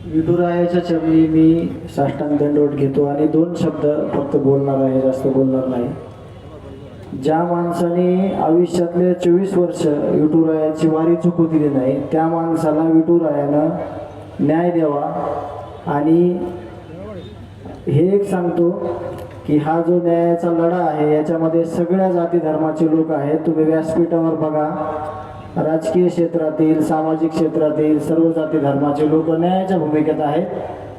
विठुरायाच्या चरणी मी साष्टांग दंडवत घेतो आणि 2 शब्द फक्त बोलणार आहे, जास्त बोलणार नाही. ज्या माणसाने आयुष्यातले 24 वर्ष विठुरायाची वारी चुकू दिली नाही, त्या माणसाला विठुरायानं न्याय द्यावा. आणि हे एक सांगतो की हा जो न्यायाचा लढा आहे याच्यामध्ये सगळ्या जाती धर्माचे लोक आहेत. तुम्ही व्यासपीठावर बघा, राजकीय क्षेत्रातील, सामाजिक क्षेत्रातील सर्व जाती धर्माचे लोक न्यायाच्या भूमिकेत आहेत.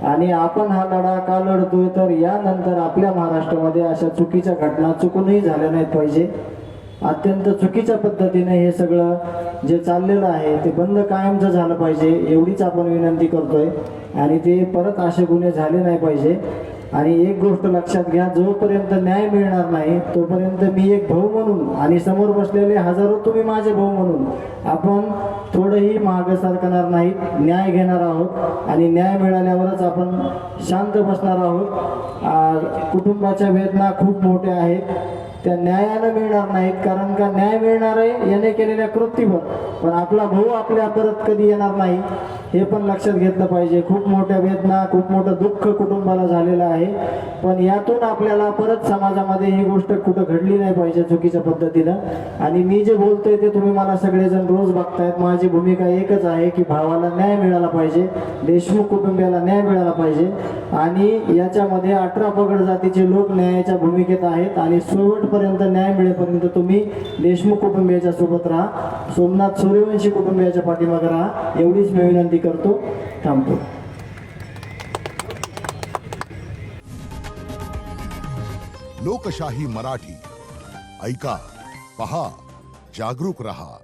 आणि आपण हा लढा का लढतोय तर यानंतर आपल्या महाराष्ट्रामध्ये अशा चुकीच्या घटना चुकूनही झाल्या नाहीत पाहिजे. अत्यंत चुकीच्या पद्धतीने हे सगळं जे चाललेलं आहे ते बंद कायमचं झालं पाहिजे, एवढीच आपण विनंती करतोय. आणि ते परत असे गुन्हे झाले नाही पाहिजे. आणि एक गोष्ट लक्षात घ्या, जोपर्यंत न्याय मिळणार नाही तोपर्यंत मी एक भाऊ म्हणून आणि समोर बसलेले हजारो तुम्ही माझे भाऊ म्हणून आपण थोडंही मागं सरकणार नाहीत, न्याय घेणार आहोत. आणि न्याय मिळाल्यावरच आपण शांत बसणार आहोत. कुटुंबाच्या वेदना खूप मोठ्या आहेत, त्या न्यायानं मिळणार नाहीत. कारण का न्याय मिळणार आहे याने केलेल्या कृतीवर, पण आपला भाऊ आपल्या परत कधी येणार नाही हे पण लक्षात घेतलं पाहिजे. खूप मोठ्या वेदना, खूप मोठं दुःख कुटुंबाला झालेलं आहे, पण यातून आपल्याला परत समाजामध्ये ही गोष्ट कुठं घडली नाही पाहिजे चुकीच्या पद्धतीनं. आणि मी जे बोलतोय ते तुम्ही मला सगळेजण रोज बघतायत. माझी भूमिका एकच आहे की भावाला न्याय मिळाला पाहिजे, देशमुख कुटुंबियाला न्याय मिळाला पाहिजे. आणि याच्यामध्ये 18 पगड जातीचे लोक न्यायाच्या भूमिकेत आहेत. आणि शेवटपर्यंत न्याय मिळेपर्यंत तुम्ही देशमुख कुटुंबियाच्या सोबत राहा, सोमनाथ सूर्यवंशी कुटुंबियाच्या पाठीमागे राहा, एवढीच मी विनंती करतो. थांबतो. लोकशाही मराठी ऐका, पहा, जागरूक रहा.